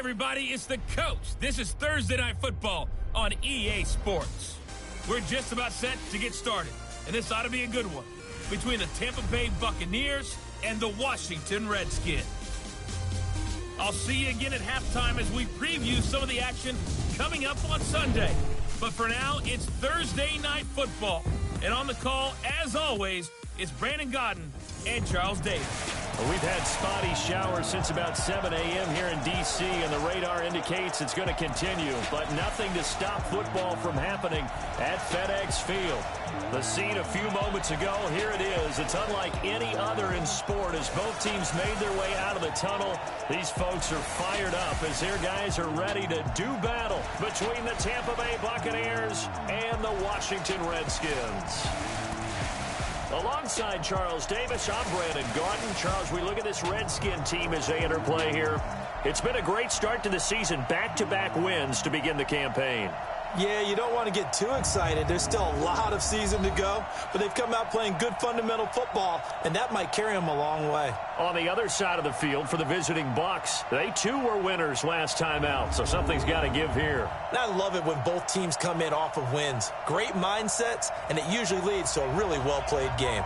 everybody, it's the coach. This is Thursday Night Football on EA Sports. We're just about set to get started, and this ought to be a good one between the Tampa Bay Buccaneers and the Washington Redskins. I'll see you again at halftime as we preview some of the action coming up on Sunday. But for now, it's Thursday Night Football. And on the call, as always, it's Brandon Godden and Charles Davis. Well, we've had spotty showers since about 7 a.m. here in D.C., and the radar indicates it's going to continue. But nothing to stop football from happening at FedEx Field. The scene a few moments ago, here it is. It's unlike any other in sport as both teams made their way out of the tunnel. These folks are fired up as their guys are ready to do battle between the Tampa Bay Buccaneers and the Washington Redskins. Alongside Charles Davis, I'm Brandon Garden. Charles, we look at this Redskin team as they enter play here. It's been a great start to the season, back-to-back wins to begin the campaign. Yeah, you don't want to get too excited. There's still a lot of season to go, but they've come out playing good fundamental football, and that might carry them a long way. On the other side of the field for the visiting Bucs, they too were winners last time out, so something's got to give here. And I love it when both teams come in off of wins. Great mindsets, and it usually leads to a really well-played game.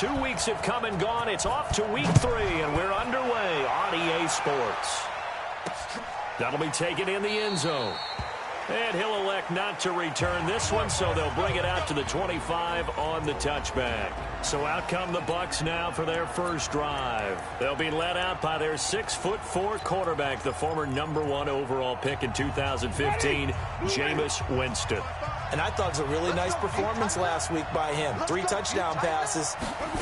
2 weeks have come and gone. It's off to week 3, and we're underway on EA Sports. That'll be taken in the end zone. And he'll elect not to return this one, so they'll bring it out to the 25 on the touchback. So out come the Bucs now for their first drive. They'll be led out by their 6'4" quarterback, the former #1 overall pick in 2015, Jameis Winston. And I thought it was a really nice performance last week by him. 3 touchdown passes.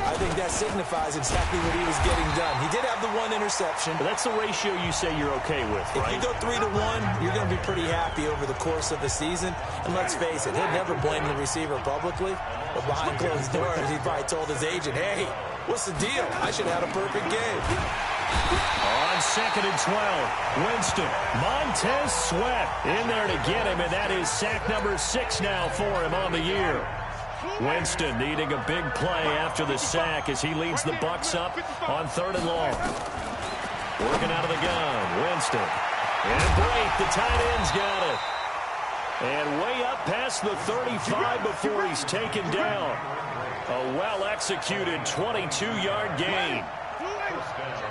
I think that signifies exactly what he was getting done. He did have the 1 interception. But that's the ratio you say you're okay with, right? If you go 3-1, you're going to be pretty happy over the course of the season. And let's face it, he'll never blame the receiver publicly. But behind closed doors, he probably told his agent, hey, what's the deal? I should have had a perfect game. On 2nd and 12, Winston, Montez Sweat in there to get him, and that is sack number 6 now for him on the year. Winston needing a big play after the sack as he leads the Bucs up on 3rd and long. Working out of the gun, Winston. And break, the tight end's got it. And way up past the 35 before he's taken down. A well-executed 22-yard gain.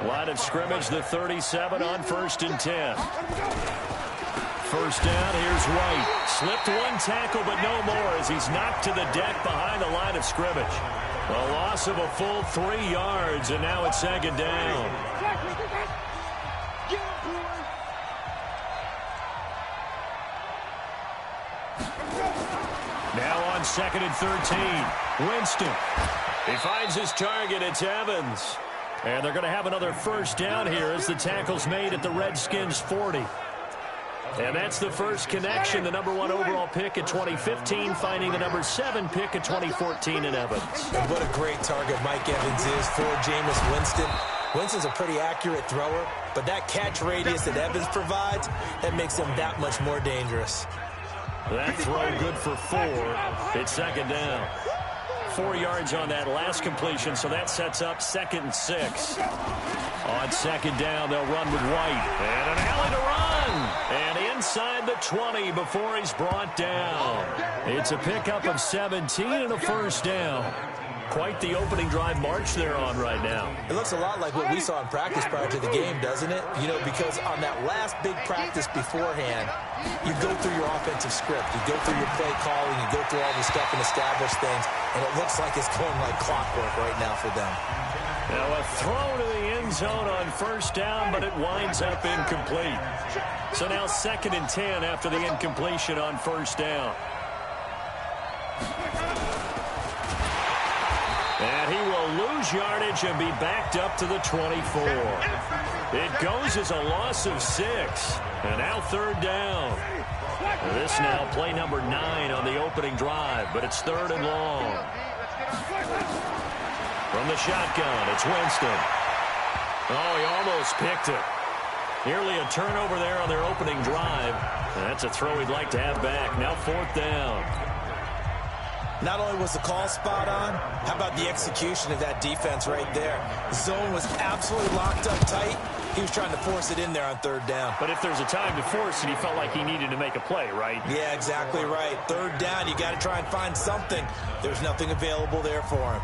Line of scrimmage, the 37 on 1st and 10. First down, here's White. Slipped 1 tackle, but no more as he's knocked to the deck behind the line of scrimmage. A loss of a full 3 yards, and now it's 2nd down. Now on 2nd and 13, Winston. He finds his target, it's Evans. And they're going to have another first down here as the tackle's made at the Redskins' 40. And that's the first connection, the #1 overall pick in 2015, finding the #7 pick in 2014 in Evans. And what a great target Mike Evans is for Jameis Winston. Winston's a pretty accurate thrower, but that catch radius that Evans provides, that makes him that much more dangerous. That throw good for 4. It's 2nd down. 4 yards on that last completion, so that sets up 2nd and 6. On 2nd down, they'll run with White. And an alley to run. And inside the 20 before he's brought down. It's a pickup of 17 and a first down. Quite the opening drive march they're on right now. It looks a lot like what we saw in practice prior to the game, doesn't it? You know, because on that last big practice beforehand, you go through your offensive script. You go through your play calling. You go through all the stuff and establish things. And it looks like it's going like clockwork right now for them. Now a throw to the end zone on first down, but it winds up incomplete. So now 2nd and 10 after the incompletion on first down. And he will lose yardage and be backed up to the 24. It goes as a loss of 6. And now 3rd down. This now play number 9 on the opening drive, but it's 3rd and long. From the shotgun, it's Winston. Oh, he almost picked it. Nearly a turnover there on their opening drive. And that's a throw he'd like to have back. Now 4th down. Not only was the call spot on, how about the execution of that defense right there? The zone was absolutely locked up tight. He was trying to force it in there on 3rd down. But if there's a time to force it, he felt like he needed to make a play, right? Yeah, exactly right. 3rd down, you got to try and find something. There's nothing available there for him.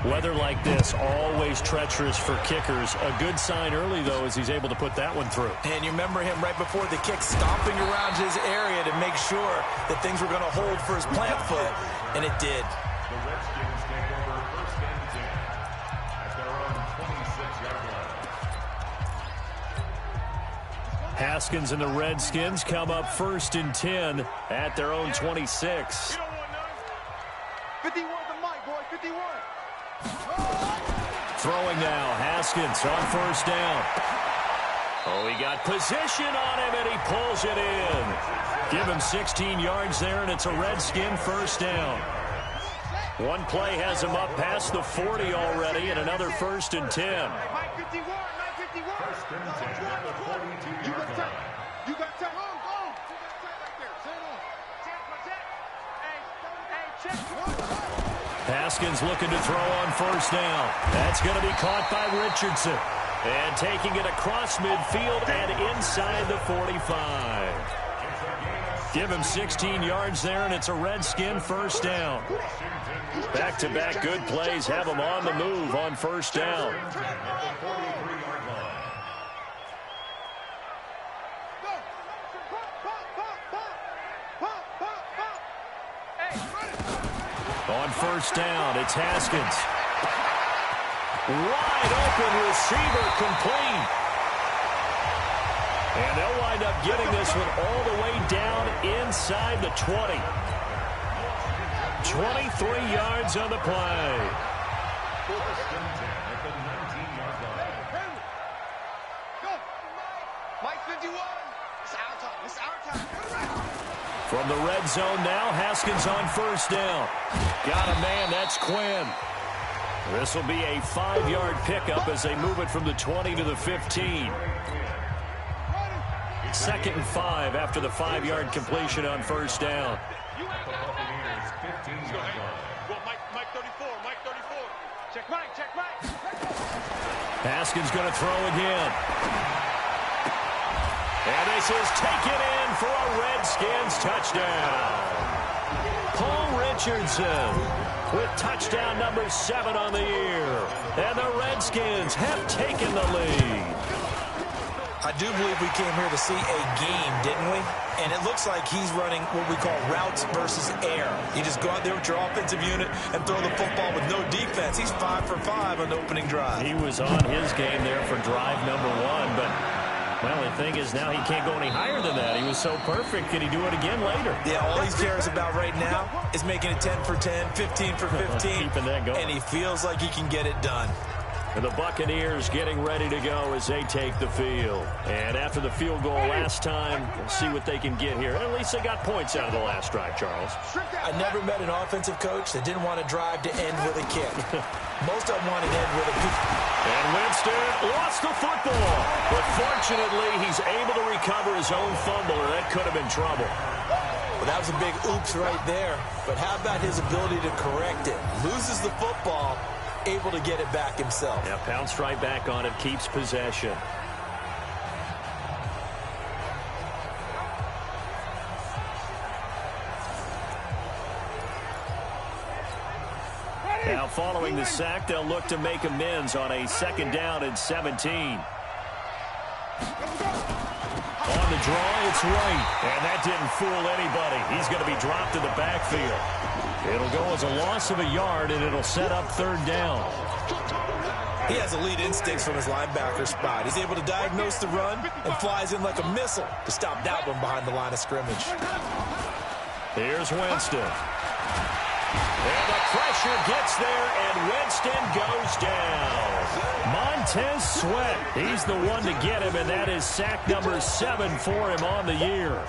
Weather like this, always treacherous for kickers. A good sign early, though, as he's able to put that one through. And you remember him right before the kick stomping around his area to make sure that things were going to hold for his plant foot, and it did. The Redskins take over 1st and 10 at their own 26-yard line. Haskins and the Redskins come up 1st and 10 at their own 26. 51 the mic, boy, 51. Throwing now, Haskins on 1st down. Oh, he got position on him, and he pulls it in. Give him 16 yards there, and it's a Redskin 1st down. One play has him up past the 40 already, and another 1st and 10. Mike 51, Mike 51. 1st and 10 at the 42-yard line. You got time. Go. You got time right there. Set on. Check. Hey, check. Haskins looking to throw on 1st down. That's going to be caught by Richardson. And taking it across midfield and inside the 45. Give him 16 yards there, and it's a Redskin 1st down. Back-to-back good plays have them on the move on first down. On first down, it's Haskins. Wide open receiver, complete. And they'll wind up getting this one all the way down inside the 20. 23 yards on the play. Mike 51. It's our time. It's our time. From the red zone now, Haskins on first down. Got a man, that's Quinn. This will be a 5-yard pickup as they move it from the 20 to the 15. 2nd and 5 after the 5-yard completion on first down. Mike 34. Mike 34. Check Mike. Check Mike. Haskins going to throw again. And this is taken in for a Redskins touchdown. Paul Richardson with touchdown number 7 on the year. And the Redskins have taken the lead. I do believe we came here to see a game, didn't we? And it looks like he's running what we call routes versus air. You just go out there with your offensive unit and throw the football with no defense. He's 5 for 5 on the opening drive. He was on his game there for drive number 1, but well, the thing is now he can't go any higher than that. He was so perfect. Can he do it again later? Yeah, all he cares about right now is making it 10 for 10, 15 for 15. Keeping that going. And he feels like he can get it done. And the Buccaneers getting ready to go as they take the field. And after the field goal last time, we'll see what they can get here. At least they got points out of the last drive, Charles. I never met an offensive coach that didn't want to drive to end with a kick. Most of them wanted to end with a kick. And Winston lost the football. But fortunately, he's able to recover his own fumble, or that could have been trouble. Well, that was a big oops right there. But how about his ability to correct it? Loses the football, able to get it back himself. Yeah, pounced right back on it, keeps possession. Now, following the sack, they'll look to make amends on a 2nd down and 17. On the draw, it's Wright. And that didn't fool anybody. He's going to be dropped in the backfield. It'll go as a loss of a yard, and it'll set up 3rd down. He has elite instincts from his linebacker spot. He's able to diagnose the run and flies in like a missile to stop that one behind the line of scrimmage. Here's Winston. And the pressure gets there, and Winston goes down. Montez Sweat, he's the one to get him, and that is sack number 7 for him on the year.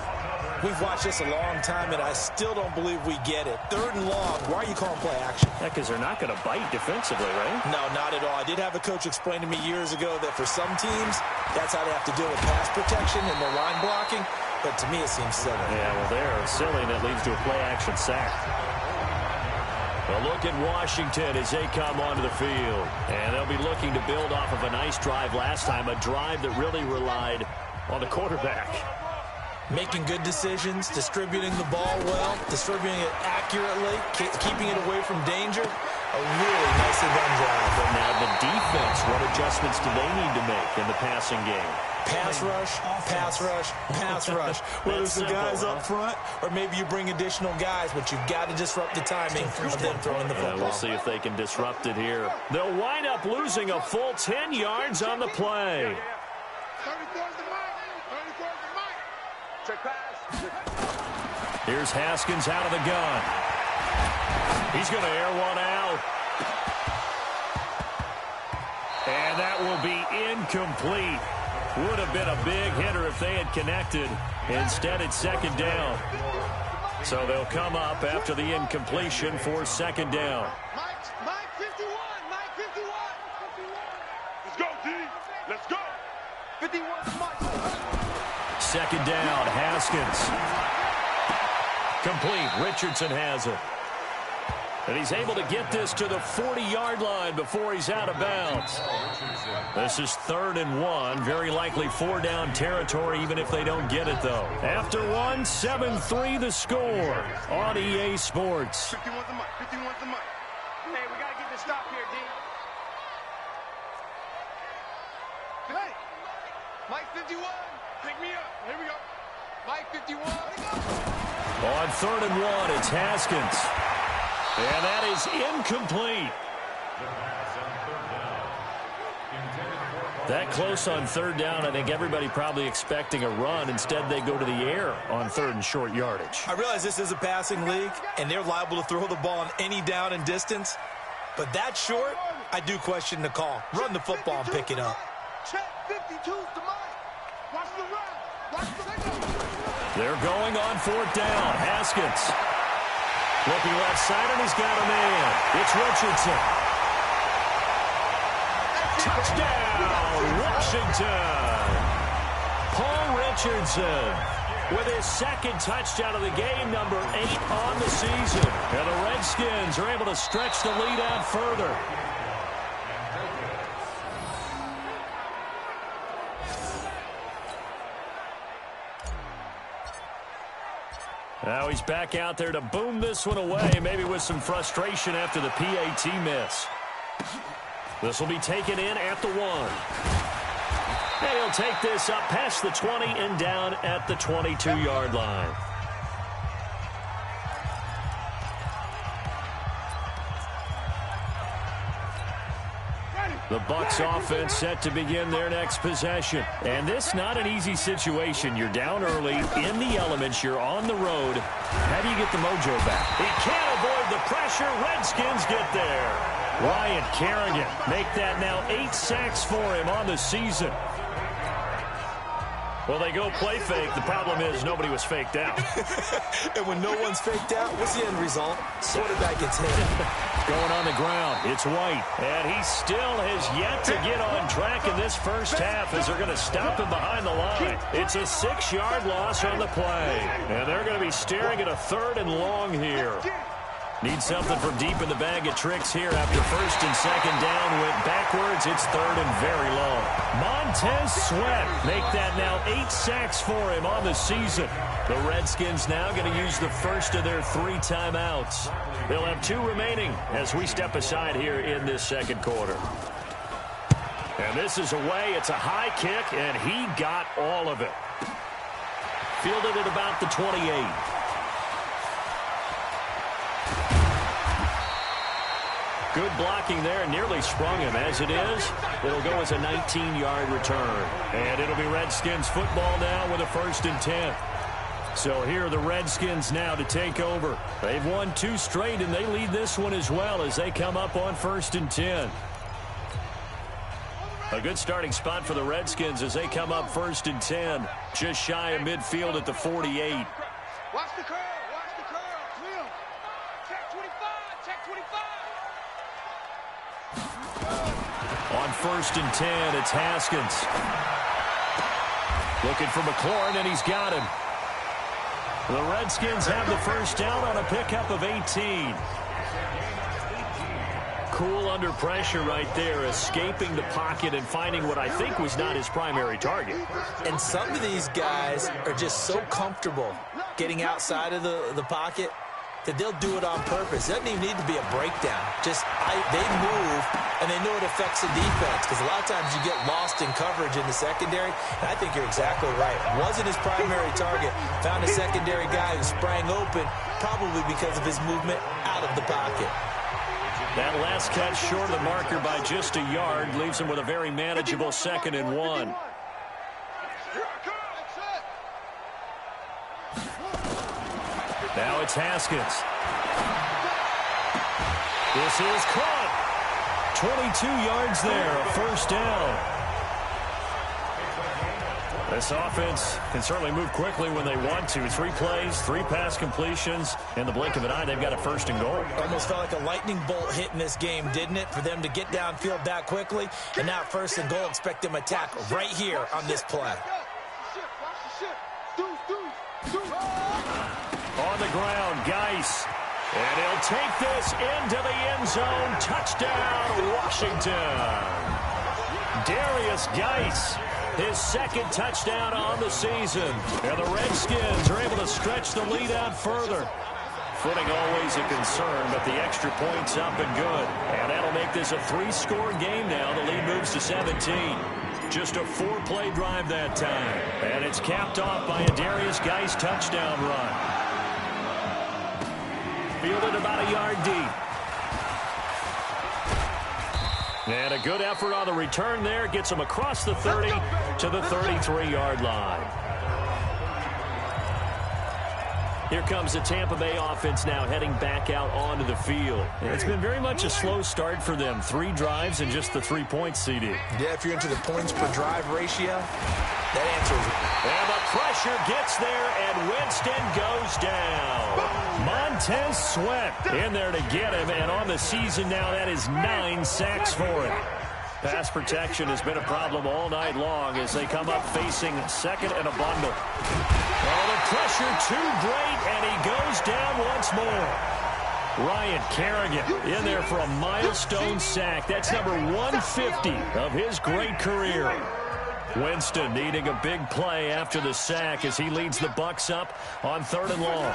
We've watched this a long time, and I still don't believe we get it. 3rd and long. Why are you calling play action? Yeah, because they're not going to bite defensively, right? No, not at all. I did have a coach explain to me years ago that for some teams, that's how they have to deal with pass protection and their line blocking. But to me, it seems silly. Yeah, well, they're silly, and it leads to a play-action sack. A look at Washington as they come onto the field. And they'll be looking to build off of a nice drive last time, a drive that really relied on the quarterback. Making good decisions, distributing the ball well, distributing it accurately, keeping it away from danger. A really nicely run drive. But now the defense, what adjustments do they need to make in the passing game? Pass rush, pass rush, pass rush. Whether it's the guys up front or maybe you bring additional guys, but you've got to disrupt the timing of them throwing the football. We'll see if they can disrupt it here. They'll wind up losing a full 10 yards on the play. 34's the Mike. 34's the Mike. Check pass. Here's Haskins out of the gun. He's going to air one out. And that will be incomplete. Would have been a big hitter if they had connected. Instead, it's 2nd down. So they'll come up after the incompletion for 2nd down. Mike 51. Mike 51. Let's go, D. Let's go. 51 Mike. 2nd down, Haskins. Complete. Richardson has it. And he's able to get this to the 40-yard line before he's out of bounds. This is 3rd and 1. Very likely 4-down territory, even if they don't get it, though. After 1, 7-3 the score on EA Sports. 51's the mic. 51's the mic. Hey, we got to get this stop here, D. Hey, Mike 51. Pick me up. Here we go. Mike 51. On 3rd and 1, it's Haskins. And that is incomplete. That close on 3rd down. I think everybody probably expecting a run. Instead, they go to the air on 3rd and short yardage. I realize this is a passing league, and they're liable to throw the ball on any down and distance. But that short, I do question the call. Run the football and pick it up. Check 52's the mic. Watch the run. Watch the They're going on 4th down. Haskins. Looking left side, and he's got a man. It's Richardson. Touchdown, Washington. Paul Richardson with his 2nd touchdown of the game, number 8 on the season. And the Redskins are able to stretch the lead out further. Now he's back out there to boom this one away, maybe with some frustration after the PAT miss. This will be taken in at the 1. And he'll take this up past the 20 and down at the 22-yard line. The Bucs offense set to begin their next possession. And this not an easy situation. You're down early, in the elements, you're on the road. How do you get the mojo back? He can't avoid the pressure. Redskins get there. Ryan Kerrigan make that now 8 sacks for him on the season. Well, they go play fake. The problem is nobody was faked out. And when no one's faked out, what's the end result? Quarterback gets hit. Going on the ground, it's White. And he still has yet to get on track in this first half as they're going to stop him behind the line. It's a 6-yard loss on the play. And they're going to be staring at a 3rd and long here. Need something from deep in the bag of tricks here after 1st and 2nd down. Went backwards. It's 3rd and very long. Montez Sweat make that now 8 sacks for him on the season. The Redskins now going to use the first of their 3 timeouts. They'll have 2 remaining as we step aside here in this 2nd quarter. And this is away. It's a high kick, and he got all of it. Fielded at about the 28. Good blocking there, nearly sprung him. As it is, it'll go as a 19-yard return. And it'll be Redskins football now with a 1st and 10. So here are the Redskins now to take over. They've won 2 straight, and they lead this one as well as they come up on 1st and 10. A good starting spot for the Redskins as they come up 1st and 10. Just shy of midfield at the 48. Watch the curl. Watch the curl. Will. Check 25. Check 25. On 1st and 10, it's Haskins. Looking for McLaurin, and he's got him. The Redskins have the first down on a pickup of 18. Cool under pressure right there, escaping the pocket and finding what I think was not his primary target. And some of these guys are just so comfortable getting outside of the pocket that they'll do it on purpose. It doesn't even need to be a breakdown. They move, and they know it affects the defense, because a lot of times you get lost in coverage in the secondary, and I think you're exactly right. Wasn't his primary target. Found a secondary guy who sprang open, probably because of his movement out of the pocket. That last catch short of the marker by just a yard leaves him with a very manageable 2nd and 1. Now it's Haskins. This is caught. 22 yards there, a 1st down. This offense can certainly move quickly when they want to. 3 plays, 3 pass completions. In the blink of an eye, they've got a 1st and goal. Almost felt like a lightning bolt hit in this game, didn't it? For them to get downfield that quickly. And now 1st and goal, expect them to attack right here on this play. On the ground, Geis. And he'll take this into the end zone. Touchdown, Washington. Darius Geis, his second touchdown on the season. And the Redskins are able to stretch the lead out further. Footing always a concern, but the extra point's up and good. And that'll make this a 3-score game now. The lead moves to 17. Just a 4-play drive that time. And it's capped off by a Darius Geis touchdown run. Fielded about a yard deep. And a good effort on the return there. Gets him across the 30 to the 33-yard line. Here comes the Tampa Bay offense now heading back out onto the field. It's been very much a slow start for them. 3 drives and just the 3 points, CD. Yeah, if you're into the points per drive ratio, that answers it. And the pressure gets there, and Winston goes down. Montez Sweat in there to get him, and on the season now, that is 9 sacks for him. Pass protection has been a problem all night long as they come up facing second and a bundle. Oh, the pressure too great, and he goes down once more. Ryan Kerrigan in there for a milestone sack. That's number 150 of his great career. Winston needing a big play after the sack as he leads the Bucs up on 3rd and long.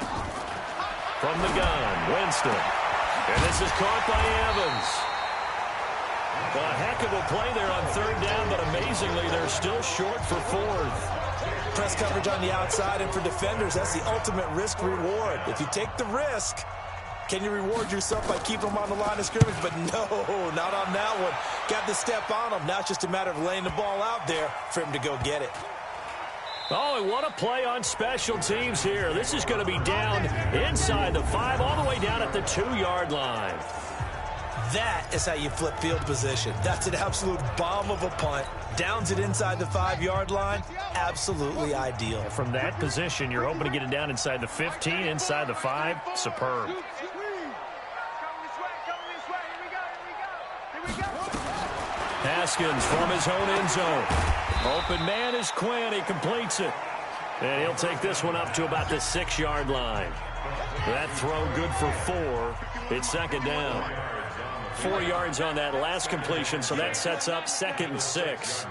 From the gun, Winston. And this is caught by Evans. A heck of a play there on 3rd down, but amazingly, they're still short for 4th. Press coverage on the outside, and for defenders, that's the ultimate risk-reward. If you take the risk, can you reward yourself by keeping them on the line of scrimmage? But no, not on that one. Got the step on him. Now it's just a matter of laying the ball out there for him to go get it. Oh, and what a play on special teams here. This is going to be down inside the 5, all the way down at the 2-yard line. That is how you flip field position. That's an absolute bomb of a punt. Downs it inside the 5-yard line. Absolutely ideal. From that position, you're hoping to get it down inside the 15, inside the 5. Superb. Haskins from his own end zone. Open man is Quinn. He completes it. And he'll take this one up to about the 6-yard line. That throw good for 4. It's 2nd down. 4 yards on that last completion, so that sets up 2nd and 6.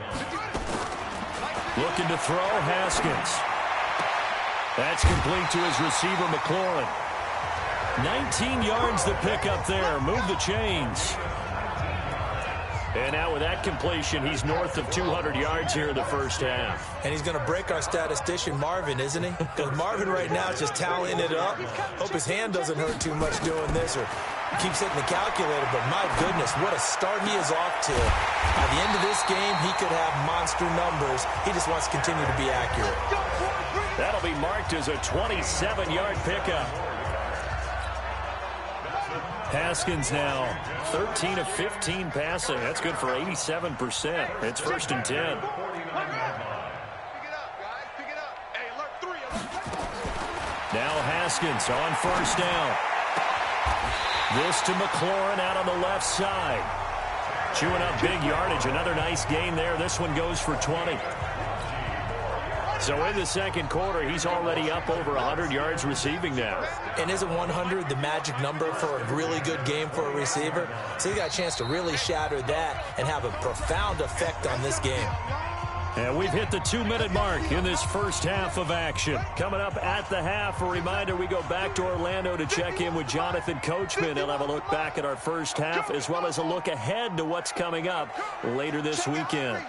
Looking to throw, Haskins. That's complete to his receiver, McLaurin. 19 yards to pick up there. Move the chains. And now with that completion, he's north of 200 yards here in the first half. And he's going to break our statistician, Marvin, isn't he? Because Marvin right now is just tallying it up. Hope his hand doesn't hurt too much doing this or keeps hitting the calculator. But my goodness, what a start he is off to. By the end of this game, he could have monster numbers. He just wants to continue to be accurate. That'll be marked as a 27-yard pickup. Haskins now 13 of 15 passing. That's good for 87%. It's 1st and 10. Now Haskins on 1st down. This to McLaurin out on the left side. Chewing up big yardage. Another nice gain there. This one goes for 20. So in the 2nd quarter, he's already up over 100 yards receiving now. And isn't 100 the magic number for a really good game for a receiver? So he got a chance to really shatter that and have a profound effect on this game. And we've hit the 2-minute mark in this first half of action. Coming up at the half, a reminder, we go back to Orlando to check in with Jonathan Coachman. He'll have a look back at our first half as well as a look ahead to what's coming up later this weekend.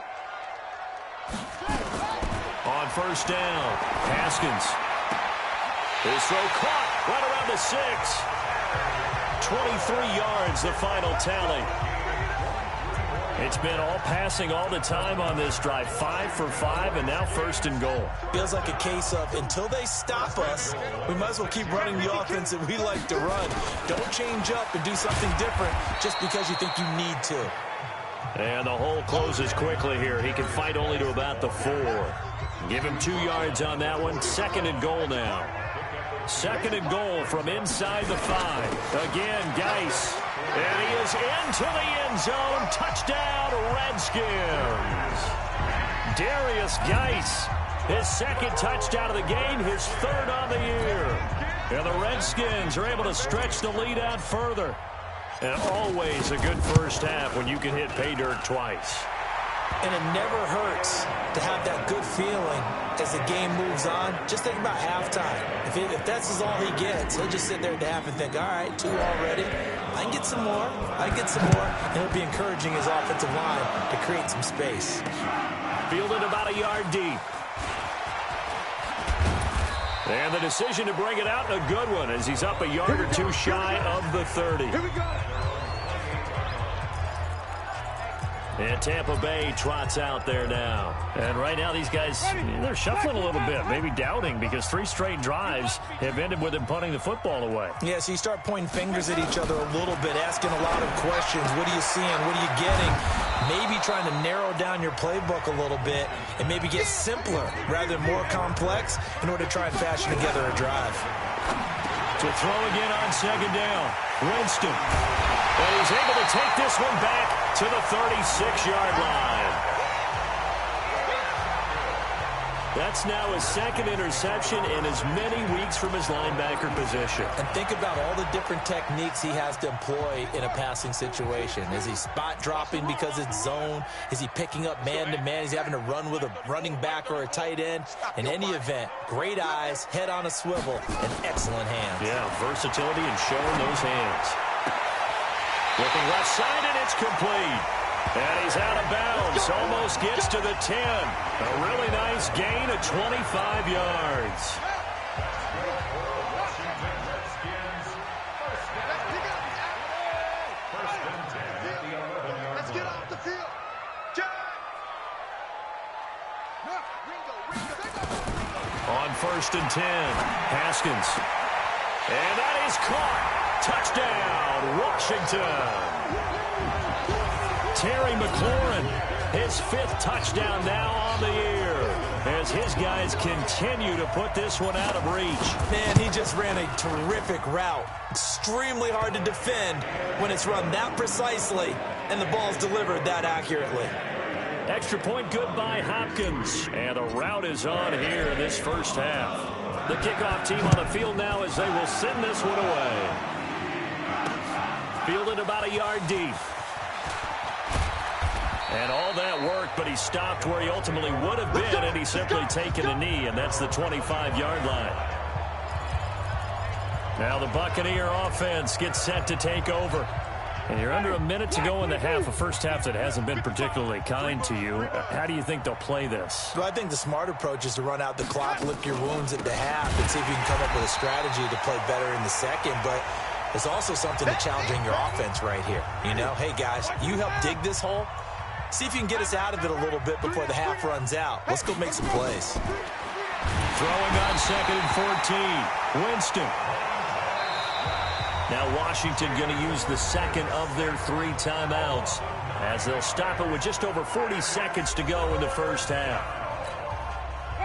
On 1st down, Haskins. His throw caught right around the 6. 23 yards, the final tally. It's been all passing all the time on this drive. 5 for 5, and now 1st and goal. Feels like a case of until they stop us, we might as well keep running the offense that we like to run. Don't change up and do something different just because you think you need to. And the hole closes quickly here. He can fight only to about the 4. Give him 2 yards on that one. 2nd and goal now. 2nd and goal from inside the 5. Again, Geis. And he is into the end zone. Touchdown, Redskins. Darius Geis His second touchdown of the game, his third on the year. And the Redskins are able to stretch the lead out further. And always a good first half when you can hit pay dirt twice. And it never hurts to have that good feeling as the game moves on. Just think about halftime. If that's all he gets, he'll just sit there at the half and think, all right, 2 already. I can get some more. I can get some more. And he'll be encouraging his offensive line to create some space. Fielded about a yard deep. And the decision to bring it out, a good one, as he's up a yard or 2 shy of the 30. Here we go. And Tampa Bay trots out there now. And right now these guys, they're shuffling a little bit, maybe doubting, because 3 straight drives have ended with them punting the football away. Yeah, so you start pointing fingers at each other a little bit, asking a lot of questions. What are you seeing? What are you getting? Maybe trying to narrow down your playbook a little bit and maybe get simpler rather than more complex in order to try and fashion together a drive. To throw again on second down. Winston. And he's able to take this one back to the 36-yard line. That's now his second interception in as many weeks from his linebacker position. And think about all the different techniques he has to employ in a passing situation. Is he spot dropping because it's zone? Is he picking up man-to-man? Is he having to run with a running back or a tight end? In any event, great eyes, head on a swivel, and excellent hands. Yeah, versatility and showing those hands. Looking left side, and it's complete. And he's out of bounds. Almost gets to the 10. A really nice gain of 25 yards. Let's get off the field. On 1st and 10, Haskins. And that is caught. Touchdown, Washington. Terry McLaurin, his 5th touchdown now on the year, as his guys continue to put this one out of reach. Man, he just ran a terrific route. Extremely hard to defend when it's run that precisely and the ball's delivered that accurately. Extra point good by Hopkins. And the route is on here in this first half. The kickoff team on the field now as they will send this one away. Fielded about a yard deep. And all that work, but he stopped where he ultimately would have been, and he's simply taken a knee, and that's the 25-yard line. Now the Buccaneer offense gets set to take over. And you're under a minute to go in the half, a first half that hasn't been particularly kind to you. How do you think they'll play this? Well, I think the smart approach is to run out the clock, lick your wounds at the half, and see if you can come up with a strategy to play better in the second. But there's also something to challenging your offense right here. You know, hey, guys, you help dig this hole. See if you can get us out of it a little bit before the half runs out. Let's go make some plays. Throwing on 2nd and 14. Winston. Now Washington going to use the second of their 3 timeouts as they'll stop it with just over 40 seconds to go in the first half.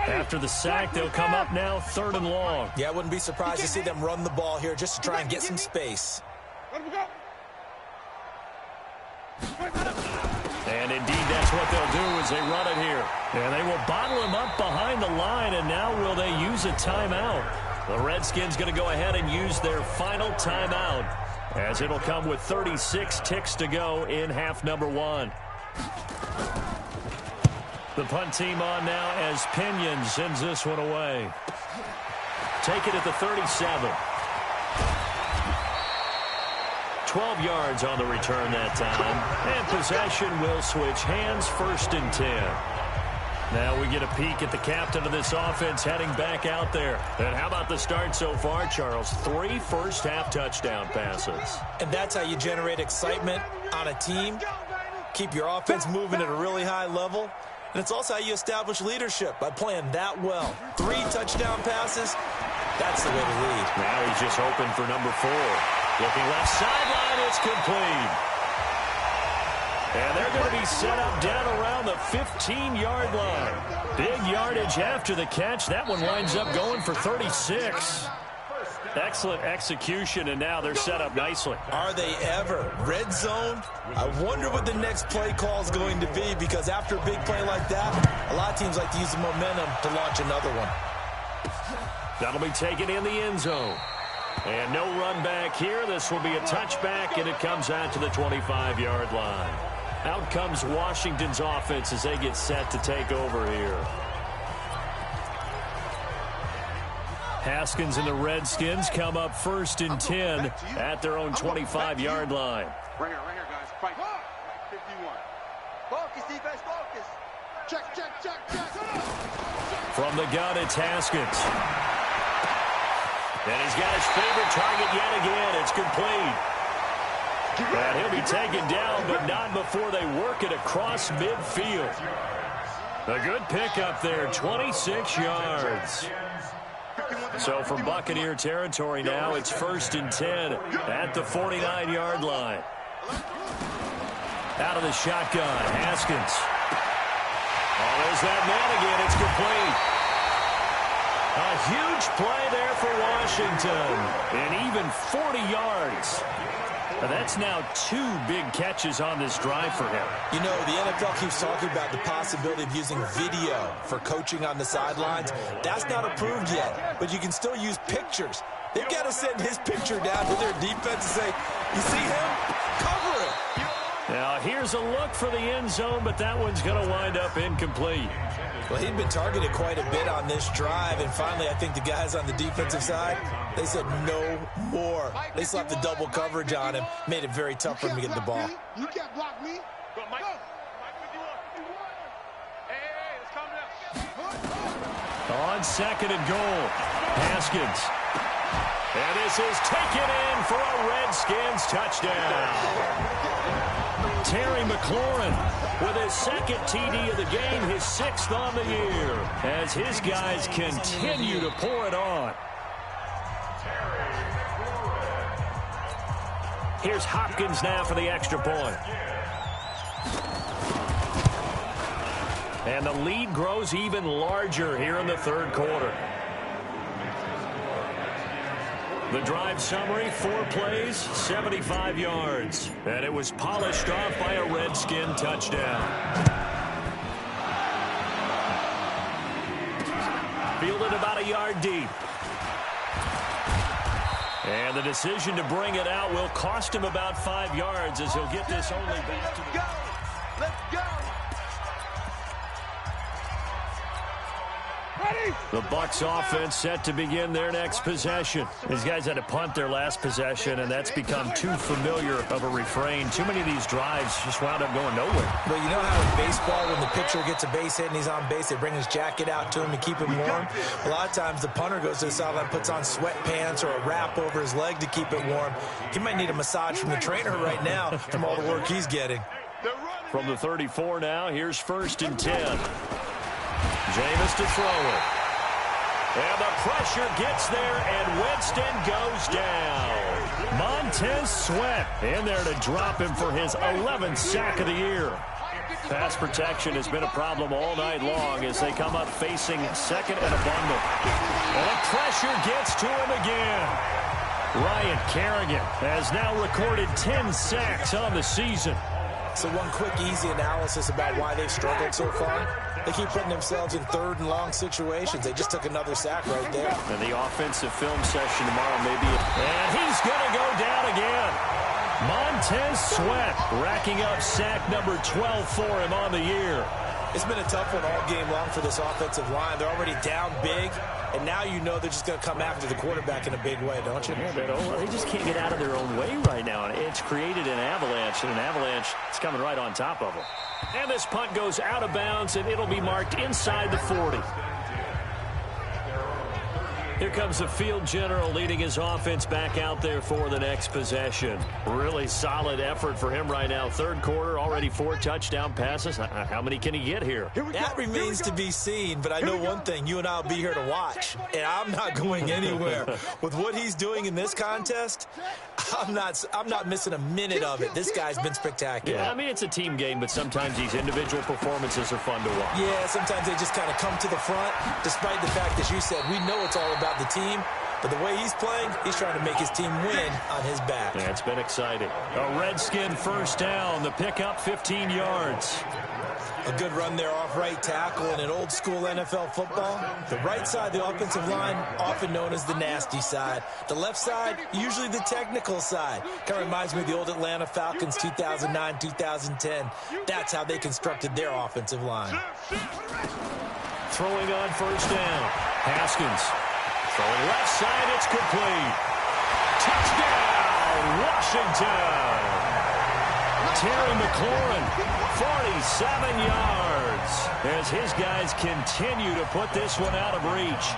After the sack, they'll come up now 3rd and long. Yeah, I wouldn't be surprised to see them run the ball here just to try and get some space. And indeed, that's what they'll do as they run it here. And they will bottle him up behind the line, and now will they use a timeout? The Redskins going to go ahead and use their final timeout, as it'll come with 36 ticks to go in half number 1. The punt team on now as Pinion sends this one away. Take it at the 37. 12 yards on the return that time. And possession will switch hands, 1st and 10. Now we get a peek at the captain of this offense heading back out there. And how about the start so far, Charles? 3 first-half touchdown passes. And that's how you generate excitement on a team. Keep your offense moving at a really high level. And it's also how you establish leadership, by playing that well. 3 touchdown passes, that's the way to lead. Now he's just hoping for number 4. Looking left sideline, it's complete. And they're going to be set up down around the 15-yard line. Big yardage after the catch. That one winds up going for 36. Excellent execution, and now they're set up nicely. Are they ever? Red zone? I wonder what the next play call is going to be, because after a big play like that, a lot of teams like to use the momentum to launch another one. That'll be taken in the end zone. And no run back here. This will be a touchback, and it comes out to the 25-yard line. Out comes Washington's offense as they get set to take over here. Haskins and the Redskins come up 1st and 10 at their own 25-yard line. Right here, guys. Fight. 51. Focus, defense, focus. Check. From the gun, it's Haskins. And he's got his favorite target yet again. It's complete. And he'll be taken down, but not before they work it across midfield. A good pickup there, 26 yards. So from Buccaneer territory now, it's 1st and 10 at the 49-yard line. Out of the shotgun, Haskins. Oh, there's that man again. It's complete. A huge play there for Washington. And even 40 yards. That's now 2 big catches on this drive for him. You know, the NFL keeps talking about the possibility of using video for coaching on the sidelines. That's not approved yet, but you can still use pictures. They've got to send his picture down to their defense and say, you see him? Cover him. Now, here's a look for the end zone, but that one's going to wind up incomplete. Well, he'd been targeted quite a bit on this drive, and finally I think the guys on the defensive side, they said no more. They slapped the double coverage on him, made it very tough for him to get the ball. You can't block me. Go, Mike. Hey, let's calm down. On 2nd and goal, Haskins. And this is taken in for a Redskins touchdown. Terry McLaurin with his 2nd TD of the game, his 6th on the year, as his guys continue to pour it on. Here's Hopkins now for the extra point. And the lead grows even larger here in the 3rd quarter. The drive summary, 4 plays, 75 yards. And it was polished off by a Redskin touchdown. Fielded about a yard deep. And the decision to bring it out will cost him about 5 yards, as he'll get this only back to the... Let's go. The Bucs offense set to begin their next possession. These guys had to punt their last possession, and that's become too familiar of a refrain. Too many of these drives just wound up going nowhere. But you know how in baseball, when the pitcher gets a base hit and he's on base, they bring his jacket out to him to keep him warm? A lot of times the punter goes to the sideline, puts on sweatpants or a wrap over his leg to keep it warm. He might need a massage from the trainer right now from all the work he's getting. From the 34 now, here's 1st and 10. Jameis to throw it. And the pressure gets there, and Winston goes down. Montez Sweat in there to drop him for his 11th sack of the year. Pass protection has been a problem all night long as they come up facing 2nd and a bundle. And the pressure gets to him again. Ryan Kerrigan has now recorded 10 sacks on the season. So one quick, easy analysis about why they've struggled so far. They keep putting themselves in 3rd and long situations. They just took another sack right there. And the offensive film session tomorrow may be... And he's going to go down again. Montez Sweat racking up sack number 12 for him on the year. It's been a tough one all game long for this offensive line. They're already down big, and now you know they're just going to come after the quarterback in a big way, don't you? Yeah, they just can't get out of their own way right now. It's created an avalanche, and an avalanche is coming right on top of them. And this punt goes out of bounds, and it'll be marked inside the 40. Here comes the field general leading his offense back out there for the next possession. Really solid effort for him right now. 3rd quarter, already 4 touchdown passes. How many can he get here? That remains to be seen, but I know one thing. You and I will be here to watch, and I'm not going anywhere. With what he's doing in this contest, I'm not missing a minute of it. This guy's been spectacular. Yeah, I mean, it's a team game, but sometimes these individual performances are fun to watch. Yeah, sometimes they just kind of come to the front, despite the fact, as you said, we know it's all about the team. But the way he's playing, he's trying to make his team win on his back. Yeah, it's been exciting. A Redskin first down. The pickup, 15 yards. A good run there off right tackle in an old-school NFL football. The right side, the offensive line, often known as the nasty side. The left side, usually the technical side. Kind of reminds me of the old Atlanta Falcons 2009, 2010. That's how they constructed their offensive line. Throwing on first down. Haskins. Throwing left side, it's complete. Touchdown, Washington. Terry McLaurin, 47 yards, as his guys continue to put this one out of reach.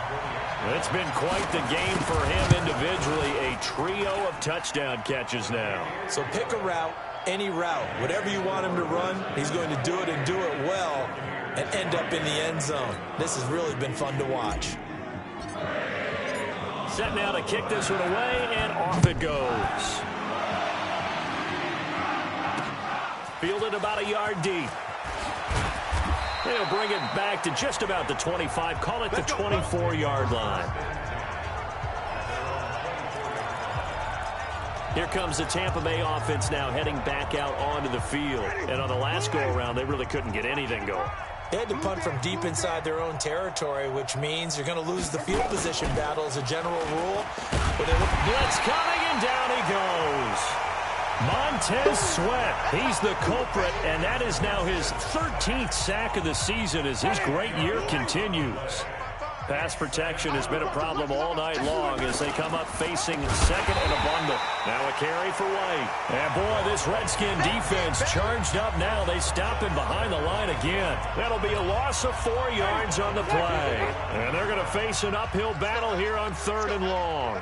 It's been quite the game for him individually, a trio of touchdown catches now. So pick a route, any route, whatever you want him to run, he's going to do it and do it well and end up in the end zone. This has really been fun to watch. Set now to kick this one away, and off it goes. Fielded about a yard deep. They'll bring it back to just about the 25. Call it the 24-yard line. Here comes the Tampa Bay offense now heading back out onto the field. And on the last go-around, they really couldn't get anything going. They had to punt from deep inside their own territory, which means you're going to lose the field position battle as a general rule. Blitz coming, and down he goes. Montez Sweat, he's the culprit, and that is now his 13th sack of the season as his great year continues. Pass protection has been a problem all night long as they come up facing second and a bundle. Now a carry for White. And boy, this Redskin defense charged up now. They stop him behind the line again. That'll be a loss of 4 yards on the play. And they're going to face an uphill battle here on 3rd and long.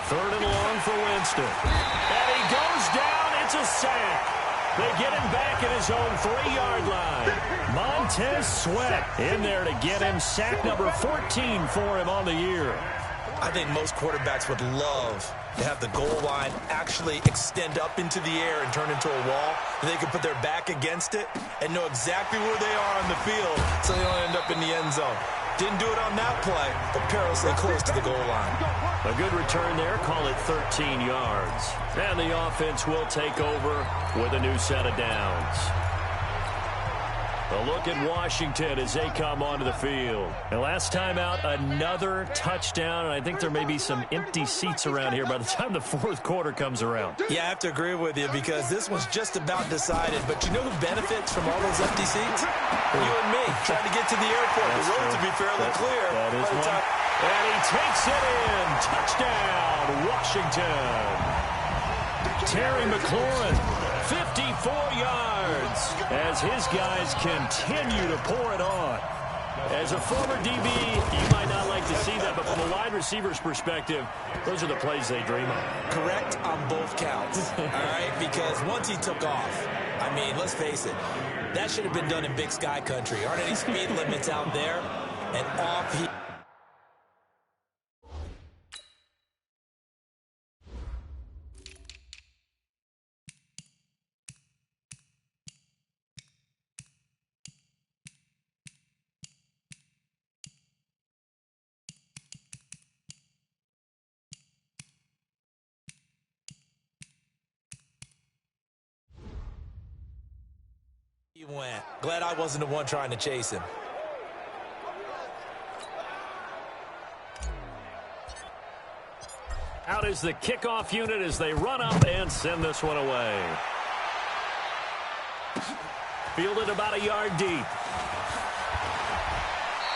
3rd and long for Winston. And he goes down. It's a sack. They get him back at his own 3-yard line. Montez Sweat in there to get him. Sack number 14 for him on the year. I think most quarterbacks would love to have the goal line actually extend up into the air and turn into a wall. They can put their back against it and know exactly where they are on the field so they don't end up in the end zone. Didn't do it on that play, but perilously close to the goal line. A good return there. Call it 13 yards. And the offense will take over with a new set of downs. A look at Washington as they come onto the field. And last time out, another touchdown. And I think there may be some empty seats around here by the time the 4th quarter comes around. Yeah, I have to agree with you because this was just about decided. But you know who benefits from all those empty seats? You and me, trying to get to the airport. The roads will be fairly clear. That is one. And he takes it in. Touchdown, Washington. Terry McLaurin, 54 yards as his guys continue to pour it on. As a former DB, you might not like to see that, but from a wide receiver's perspective, those are the plays they dream of. Correct on both counts, all right? Because once he took off, I mean, let's face it, that should have been done in Big Sky country. Aren't any speed limits out there? And off he... He went. Glad I wasn't the one trying to chase him. Out is the kickoff unit as they run up and send this one away. Fielded about a yard deep.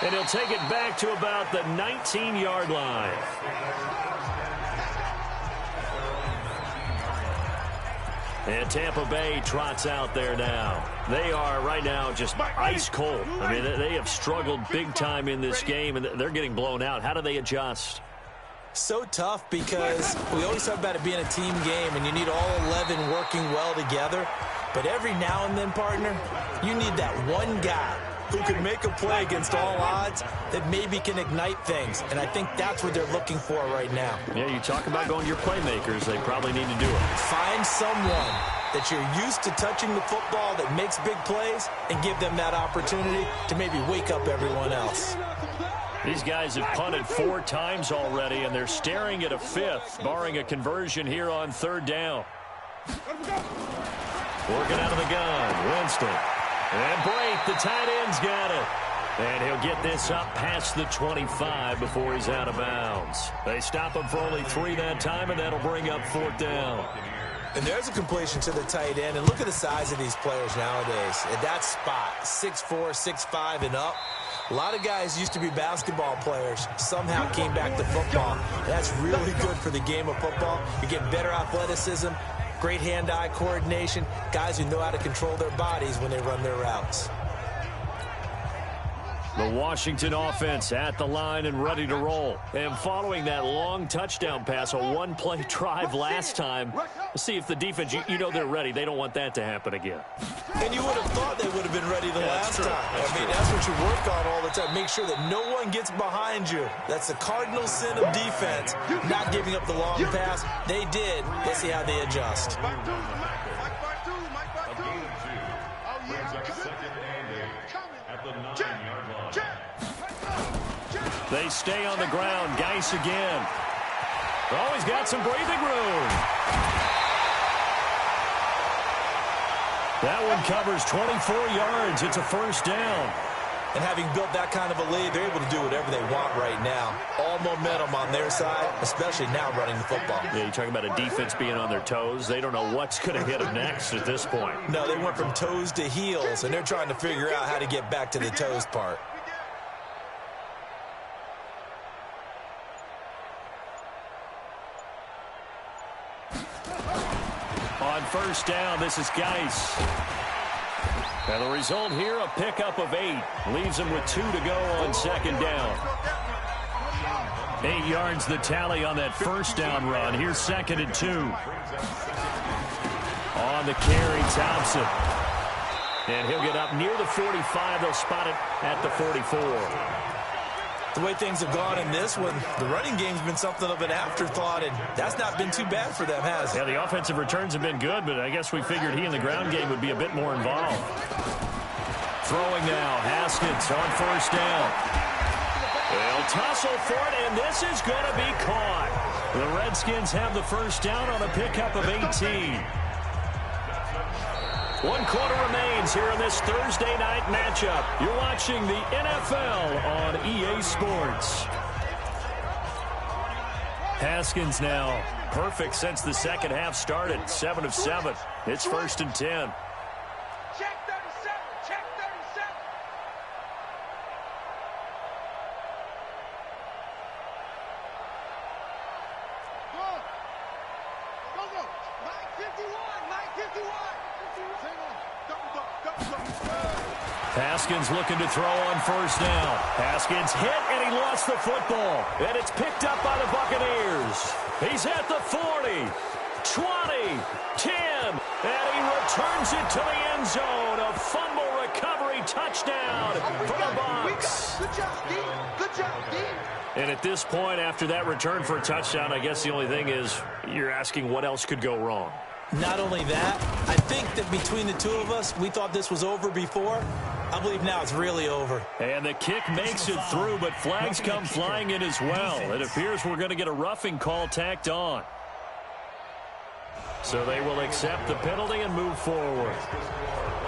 And he'll take it back to about the 19-yard line. And Tampa Bay trots out there now. They are right now just ice cold. I mean, they have struggled big time in this game, and they're getting blown out. How do they adjust? So tough because we always talk about it being a team game, and you need all 11 working well together. But every now and then, partner, you need that one guy who can make a play against all odds that maybe can ignite things. And I think that's what they're looking for right now. Yeah, you talk about going to your playmakers. They probably need to do it. Find someone that you're used to touching the football that makes big plays and give them that opportunity to maybe wake up everyone else. These guys have punted 4 times already, and they're staring at a 5th, barring a conversion here on 3rd down. Working out of the gun, Winston. And Brate, the tight end's got it. And he'll get this up past the 25 before he's out of bounds. They stop him for only 3 that time, and that'll bring up 4th down. And there's a completion to the tight end. And look at the size of these players nowadays. At that spot, 6'4", 6'5", and up. A lot of guys used to be basketball players, somehow came back to football. That's really good for the game of football. You get better athleticism, great hand-eye coordination, guys who know how to control their bodies when they run their routes. The Washington offense at the line and ready to roll. And following that long touchdown pass, a one-play drive last time, let's see if the defense, you know they're ready. They don't want that to happen again. And you would have thought they would have been ready the last time. That's what you work on all the time. Make sure that no one gets behind you. That's the cardinal sin of defense, not giving up the long pass. They did. Let's see how they adjust. They stay on the ground. Geis again. Oh, he's got some breathing room. That one covers 24 yards. It's a 1st down. And having built that kind of a lead, they're able to do whatever they want right now. All momentum on their side, especially now running the football. Yeah, you're talking about a defense being on their toes. They don't know what's going to hit them next at this point. No, they went from toes to heels, and they're trying to figure out how to get back to the toes part. On 1st down, this is Geis. And the result here, a pickup of 8. Leaves him with 2 to go on 2nd down. 8 yards the tally on that 1st down run. Here's 2nd and 2. On the carry, Thompson. And he'll get up near the 45. They'll spot it at the 44. The way things have gone in this one, the running game's been something of an afterthought, and that's not been too bad for them, has it? Yeah, the offensive returns have been good, but I guess we figured he in the ground game would be a bit more involved. Throwing now, Haskins on 1st down. They'll tussle for it, and this is going to be caught. The Redskins have the 1st down on a pickup of 18. 1 quarter remains here in this Thursday night matchup. You're watching the NFL on EA Sports. Haskins now perfect since the 2nd half started. 7 of 7. It's 1st and 10. Check 37. Check 37. Go. Mike 51. Mike 51. Haskins looking to throw on 1st down. Haskins hit, and he lost the football. And it's picked up by the Buccaneers. He's at the 40, 20, 10, and he returns it to the end zone. A fumble recovery touchdown for the Bucs. Good job, D. Good job, D. And at this point, after that return for a touchdown, I guess the only thing is you're asking what else could go wrong. Not only that, I think that between the two of us, we thought this was over before. I believe now it's really over. And the kick makes it through, but flags come flying in as well. It appears we're going to get a roughing call tacked on. So they will accept the penalty and move forward.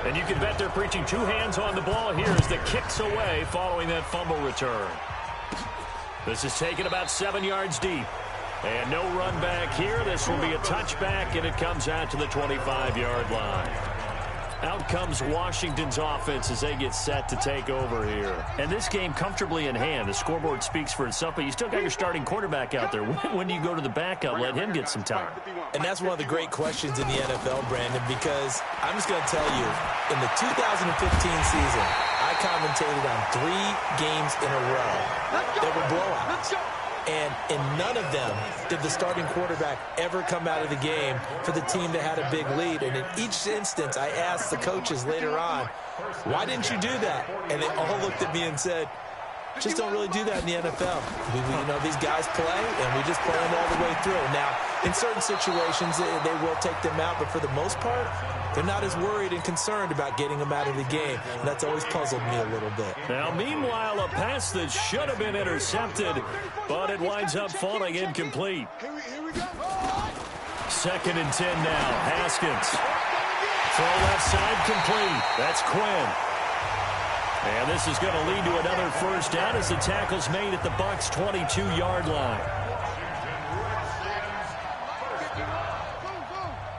And you can bet they're preaching 2 hands on the ball here as the kick's away following that fumble return. This is taken about 7 yards deep. And no run back here. This will be a touchback, and it comes out to the 25-yard line. Out comes Washington's offense as they get set to take over here. And this game comfortably in hand. The scoreboard speaks for itself, but you still got your starting quarterback out there. When do you go to the backup? Let him get some time. And that's one of the great questions in the NFL, Brandon, because I'm just going to tell you, in the 2015 season, I commentated on 3 games in a row that were blowouts. And in none of them did the starting quarterback ever come out of the game for the team that had a big lead. And in each instance, I asked the coaches later on, why didn't you do that? And they all looked at me and said, Just don't really do that in the NFL. These guys play, and we just play them all the way through. Now, in certain situations, they will take them out, but for the most part, they're not as worried and concerned about getting them out of the game. And that's always puzzled me a little bit. Now, meanwhile, a pass that should have been intercepted, but it winds up falling incomplete. Here we go. 2nd and 10 now. Haskins. Throw left side complete. That's Quinn. And this is going to lead to another first down as the tackle's made at the Bucs' 22-yard line.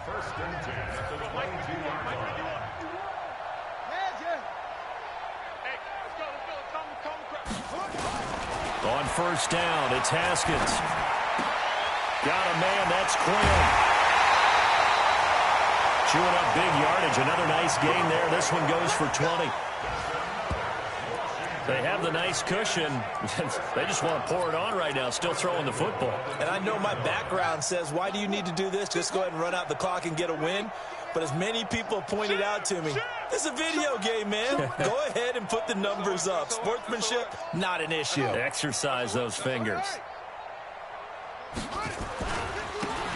First and 10 at the 22-yard line. On first down, it's Haskins. Got a man, that's Quinn. Chewing up big yardage. Another nice gain there. This one goes for 20. They have the nice cushion. They just want to pour it on right now, still throwing the football. And I know my background says, why do you need to do this? Just go ahead and run out the clock and get a win. But as many people pointed out to me, this is a video game, man. Go ahead and put the numbers up. Sportsmanship, not an issue. Exercise those fingers.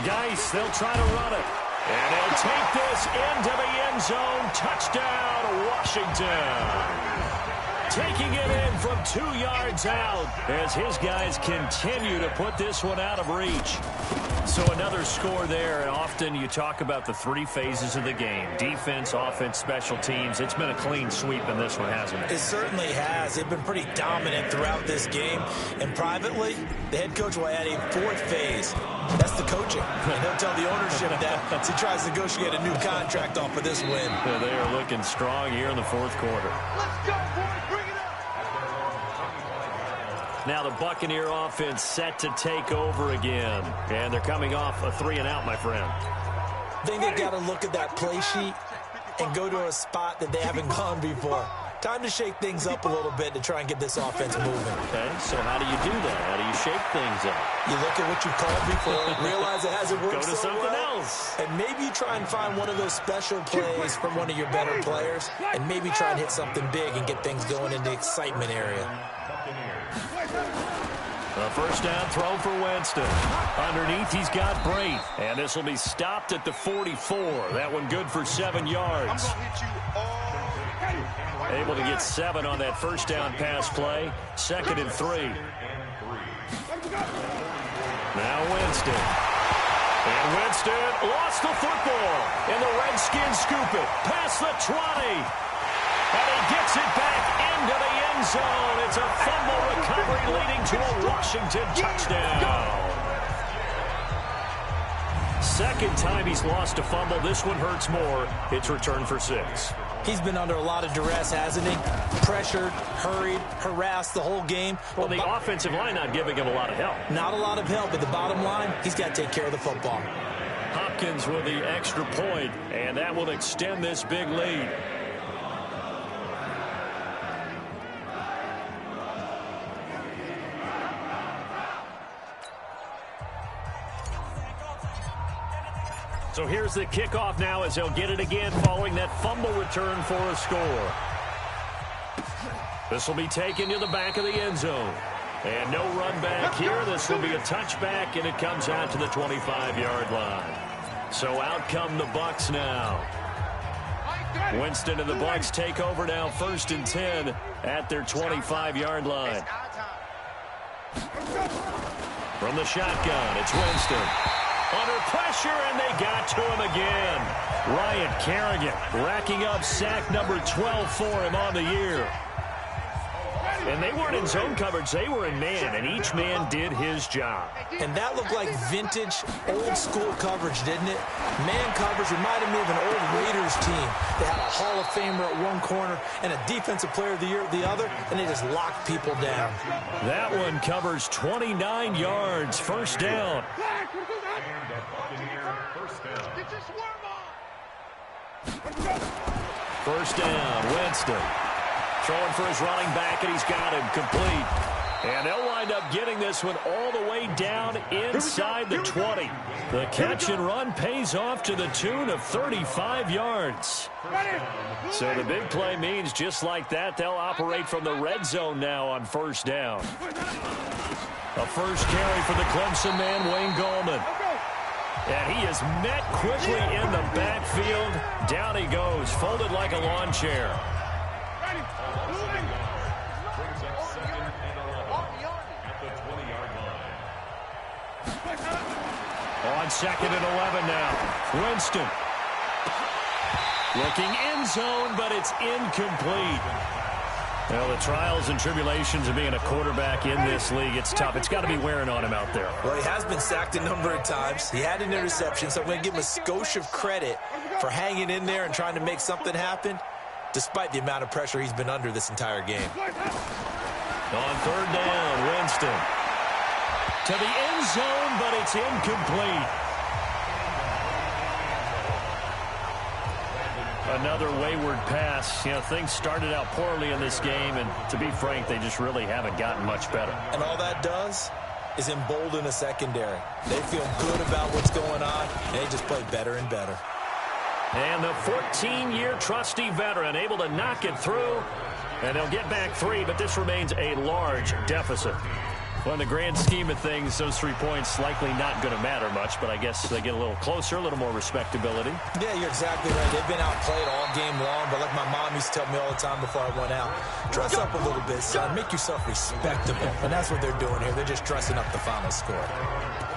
Geis, they'll try to run it. And he'll take this into the end zone. Touchdown, Washington. Taking it in from 2 yards out as his guys continue to put this one out of reach. So another score there, and often you talk about the 3 phases of the game. Defense, offense, special teams. It's been a clean sweep in this one, hasn't it? It certainly has. They've been pretty dominant throughout this game. And privately, the head coach will add a 4th phase. That's the coaching. And he'll tell the ownership that as he tries to negotiate a new contract off of this win. Yeah, they are looking strong here in the 4th quarter. Let's go, boys. Bring it up. Now the Buccaneer offense set to take over again. And they're coming off a 3-and-out, my friend. I think they've got to look at that play sheet and go to a spot that they haven't gone before. Time to shake things up a little bit to try and get this offense moving. Okay, so how do you do that? How do you shake things up? You look at what you called before, realize it hasn't worked Go to so something well, else. and maybe you try and find one of those special plays from one of your better players, and maybe try and hit something big and get things going in the excitement area. A first down throw for Winston. Underneath, he's got Brate. And this will be stopped at the 44. That one good for 7 yards. Able to get 7 on that first down pass play. 2nd and 3. Now Winston. And Winston lost the football. And the Redskins scoop it past the 20. And he gets it back into the end zone. It's a fumble recovery leading to a Washington touchdown. Second time he's lost a fumble. This one hurts more. It's returned for 6. He's been under a lot of duress, hasn't he? Pressured, hurried, harassed the whole game. Well, the offensive line not giving him a lot of help. Not a lot of help, but the bottom line, he's got to take care of the football. Hopkins with the extra point, and that will extend this big lead. So here's the kickoff now as they'll get it again following that fumble return for a score. This will be taken to the back of the end zone. And no run back here. This will be a touchback, and it comes out to the 25-yard line. So out come the Bucs now. Winston and the Bucs take over now 1st and 10 at their 25-yard line. From the shotgun, it's Winston. Under pressure, and they got to him again. Ryan Kerrigan racking up sack number 12 for him on the year. And they weren't in zone coverage. They were in man, and each man did his job. And that looked like vintage, old-school coverage, didn't it? Man coverage reminded me of an old Raiders team. They had a Hall of Famer at one corner and a Defensive Player of the Year at the other, and they just locked people down. That one covers 29 yards. First down. First down, Winston. Throwing for his running back, and he's got him complete. And they'll wind up getting this one all the way down inside the 20. The catch and run pays off to the tune of 35 yards. So the big play means just like that, they'll operate from the red zone now on first down. A first carry for the Clemson man, Wayne Gallman. And he is met quickly in the backfield. Down he goes, folded like a lawn chair. On 2nd and 11 now. Winston. Looking end zone, but it's incomplete. Well, the trials and tribulations of being a quarterback in this league, it's tough. It's got to be wearing on him out there. Well, he has been sacked a number of times. He had an interception, so I'm going to give him a skosh of credit for hanging in there and trying to make something happen, despite the amount of pressure he's been under this entire game. On 3rd down, Winston. To the end zone, but it's incomplete. Another wayward pass. You know, things started out poorly in this game, and to be frank, they just really haven't gotten much better. And all that does is embolden a secondary. They feel good about what's going on, and they just play better and better. And the 14-year trusty veteran able to knock it through, and they'll get back 3, but this remains a large deficit. Well, in the grand scheme of things, those 3 points likely not going to matter much, but I guess they get a little closer, a little more respectability. Yeah, you're exactly right. They've been outplayed all game long, but like my mom used to tell me all the time before I went out, dress up a little bit, son. Make yourself respectable. And that's what they're doing here. They're just dressing up the final score.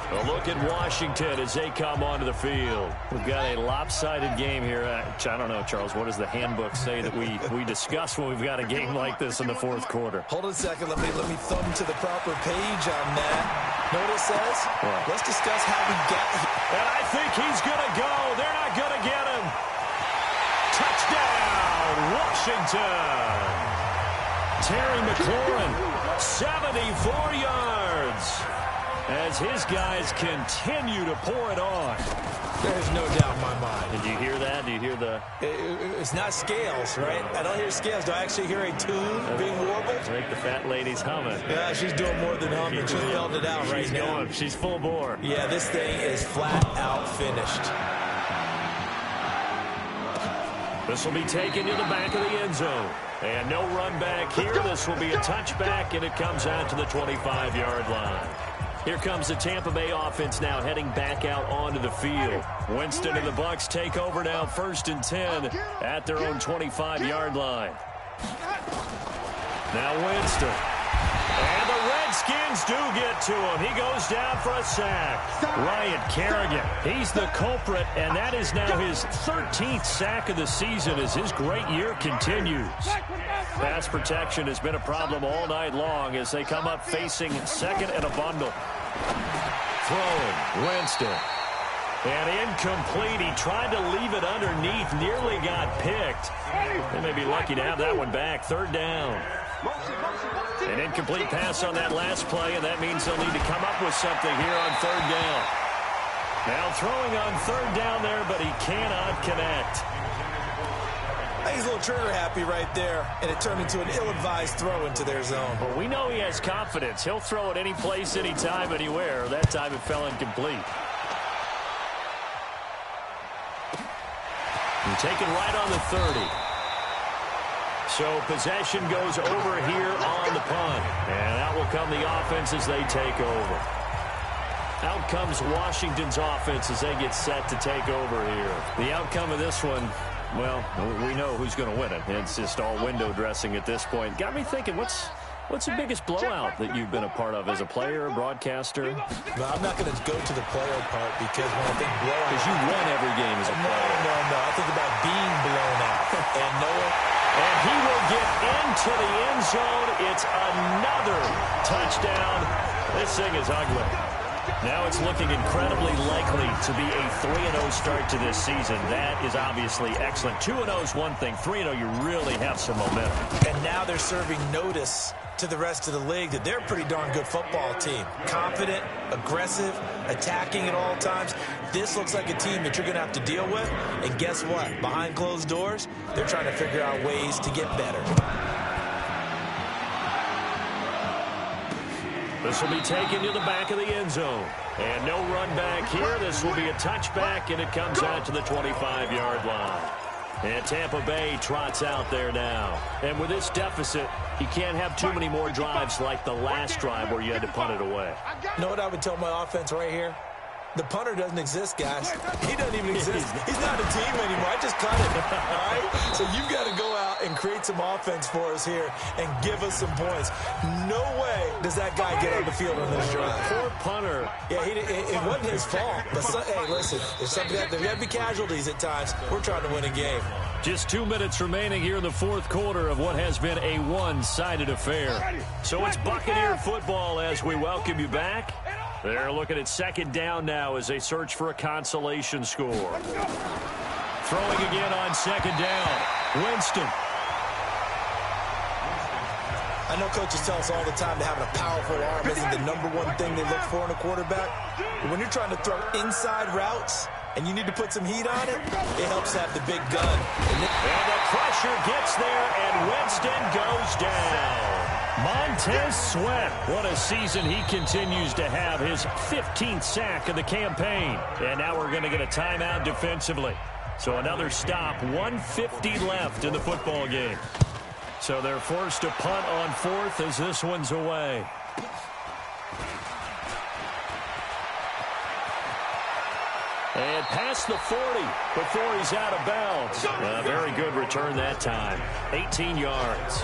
A look at Washington as they come onto the field. We've got a lopsided game here. I don't know, Charles, what does the handbook say that we discuss when we've got a game like this in the 4th quarter? Hold on a second. Let me thumb to the proper page on that. Know what it says? What? Let's discuss how we got here. And I think he's going to go. They're not going to get him. Touchdown, Washington. Terry McLaurin, 74 yards. As his guys continue to pour it on. There's no doubt in my mind. Did you hear that? Do you hear the... It's not scales, right? I don't hear scales. Do I actually hear a tune being warbled? I think the fat lady's humming. Yeah, she's doing more than humming. She's belting it out right now. Going. She's full bore. Yeah, this thing is flat out finished. This will be taken to the back of the end zone. And no run back here. This will be a touchback, and it comes out to the 25-yard line. Here comes the Tampa Bay offense now heading back out onto the field. Winston and the Bucs take over now 1st and 10 at their own 25-yard line. Now Winston. And the Redskins do get to him. He goes down for a sack. Ryan Kerrigan, he's the culprit, and that is now his 13th sack of the season as his great year continues. Pass protection has been a problem all night long as they come up facing 2nd and a bundle. Throwing, Winston. And incomplete. He tried to leave it underneath, nearly got picked. They may be lucky to have that one back. 3rd down. An incomplete pass on that last play, and that means they'll need to come up with something here on 3rd down. Now throwing on 3rd down there, but he cannot connect. He's a little trigger happy right there, and it turned into an ill-advised throw into their zone. Well, we know he has confidence. He'll throw it any place, anytime, anywhere. That time it fell incomplete. And taken right on the 30. So possession goes over here on the punt. And out will come the offense as they take over. Out comes Washington's offense as they get set to take over here. The outcome of this one, well, we know who's going to win it. It's just all window dressing at this point. Got me thinking, what's the biggest blowout that you've been a part of as a player, a broadcaster? No, I'm not going to go to the player part because when I think blowout... Because you won every game as a player. No. I think about being blown out. And And he will get into the end zone. It's another touchdown. This thing is ugly. Now it's looking incredibly likely to be a 3-0 start to this season. That is obviously excellent. 2-0 is one thing. 3-0, you really have some momentum. And now they're serving notice to the rest of the league that they're a pretty darn good football team. Confident, aggressive, attacking at all times. This looks like a team that you're going to have to deal with. And guess what? Behind closed doors, they're trying to figure out ways to get better. This will be taken to the back of the end zone. And no run back here. This will be a touchback, and it comes out to the 25-yard line. And Tampa Bay trots out there now. And with this deficit, you can't have too many more drives like the last drive where you had to punt it away. You know what I would tell my offense right here? The punter doesn't exist, guys. He doesn't even exist. He's not a team anymore. I just cut him, all right? So you've got to go out and create some offense for us here and give us some points. No way does that guy get on the field on this drive. Poor punter. Yeah, it wasn't his fault. But, hey, listen, there got to be casualties at times. We're trying to win a game. Just 2 minutes remaining here in the fourth quarter of what has been a one-sided affair. So it's Buccaneer football as we welcome you back. They're looking at second down now as they search for a consolation score. Throwing again on second down. Winston. I know coaches tell us all the time that having a powerful arm isn't the number one thing they look for in a quarterback. But when you're trying to throw inside routes and you need to put some heat on it, it helps to have the big gun. And the pressure gets there, and Winston goes down. Montez Sweat, what a season he continues to have, his 15th sack of the campaign. And now we're going to get a timeout defensively. So another stop, 1:50 left in the football game. So they're forced to punt on fourth as this one's away. And past the 40 before he's out of bounds. A very good return that time, 18 yards.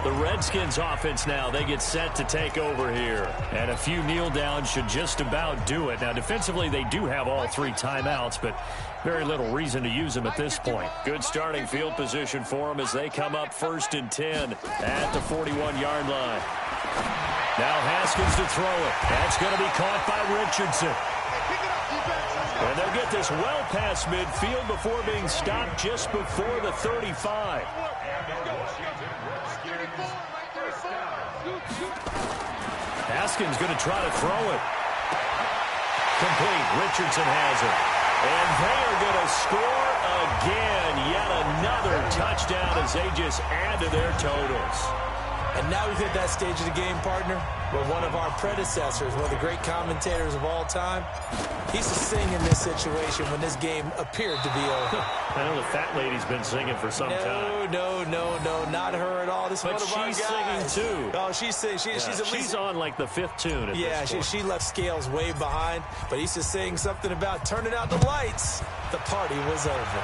The Redskins offense now, they get set to take over here. And a few kneel downs should just about do it. Now, defensively, they do have all three timeouts, but very little reason to use them at this point. Good starting field position for them as they come up 1st and 10 at the 41-yard line. Now Haskins to throw it. That's going to be caught by Richardson. And they'll get this well past midfield before being stopped just before the 35. Haskins going to try to throw it. Complete. Richardson has it. And they are going to score again. Yet another touchdown as they just add to their totals. And now we've hit that stage of the game, partner, where one of our predecessors, one of the great commentators of all time, he used to sing in this situation when this game appeared to be over. I know the fat lady's been singing for some time. No, not her at all. This but is one of she's our guys. singing too. Oh, she's singing. She's at least, she's on like the 5th tune at this point. she left Scales way behind, but he used to sing something about turning out the lights. The party was over.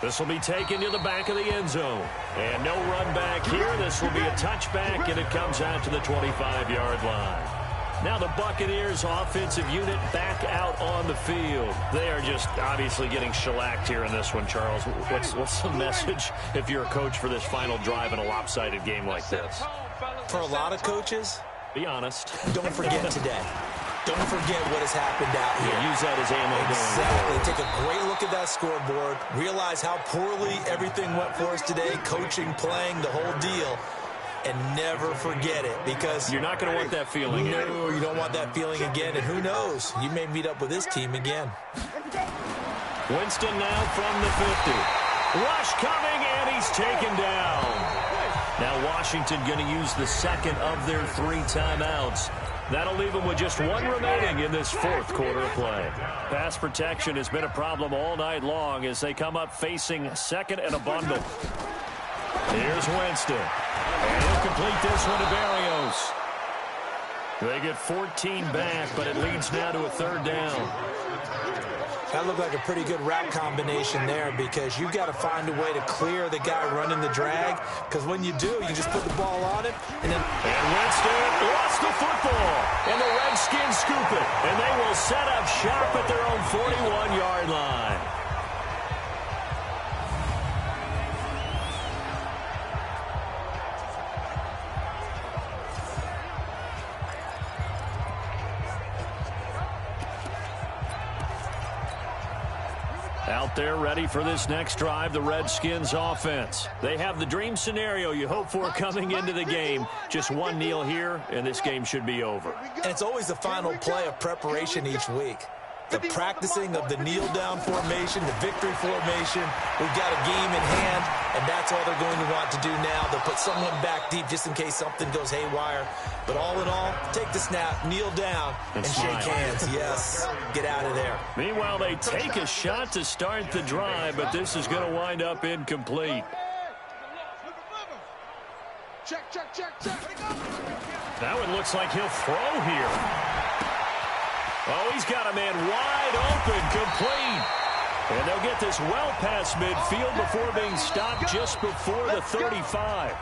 This will be taken to the back of the end zone. And no run back here. This will be a touchback, and it comes out to the 25-yard line. Now the Buccaneers offensive unit back out on the field. They are just obviously getting shellacked here in this one, Charles. What's the message if you're a coach for this final drive in a lopsided game like this? For a lot of coaches, be honest. Don't forget today. Don't forget what has happened out here. Yeah, use that as ammo. Exactly. Take a great look at that scoreboard. Realize how poorly everything went for us today. Coaching, playing, the whole deal. And never forget it, because you're not going to want that feeling. No, you don't want that feeling again. And who knows? You may meet up with this team again. Winston now from the 50. Rush coming, and he's taken down. Now Washington going to use the second of their 3 timeouts. That'll leave them with just 1 remaining in this fourth quarter of play. Pass protection has been a problem all night long as they come up facing second and a bundle. Here's Winston. And he'll complete this one to Berrios. They get 14 back, but it leads now to a 3rd down. That looked like a pretty good route combination there, because you've got to find a way to clear the guy running the drag, because when you do, you just put the ball on him. And Winston lost the football, and the Redskins scoop it, and they will set up shop at their own 41-yard line. Out there ready for this next drive, the Redskins offense. They have the dream scenario you hope for coming into the game. Just 1 kneel here, and this game should be over. And it's always the final play of preparation each week. the practicing of the kneel-down formation, the victory formation. We've got a game in hand, and that's all they're going to want to do now. They'll put someone back deep just in case something goes haywire. But all in all, take the snap, kneel down, and shake hands. Yes, get out of there. Meanwhile, they take a shot to start the drive, but this is going to wind up incomplete. Check. That one looks like he'll throw here. Oh, he's got a man wide open, complete. And they'll get this well past midfield before being stopped just before the 35.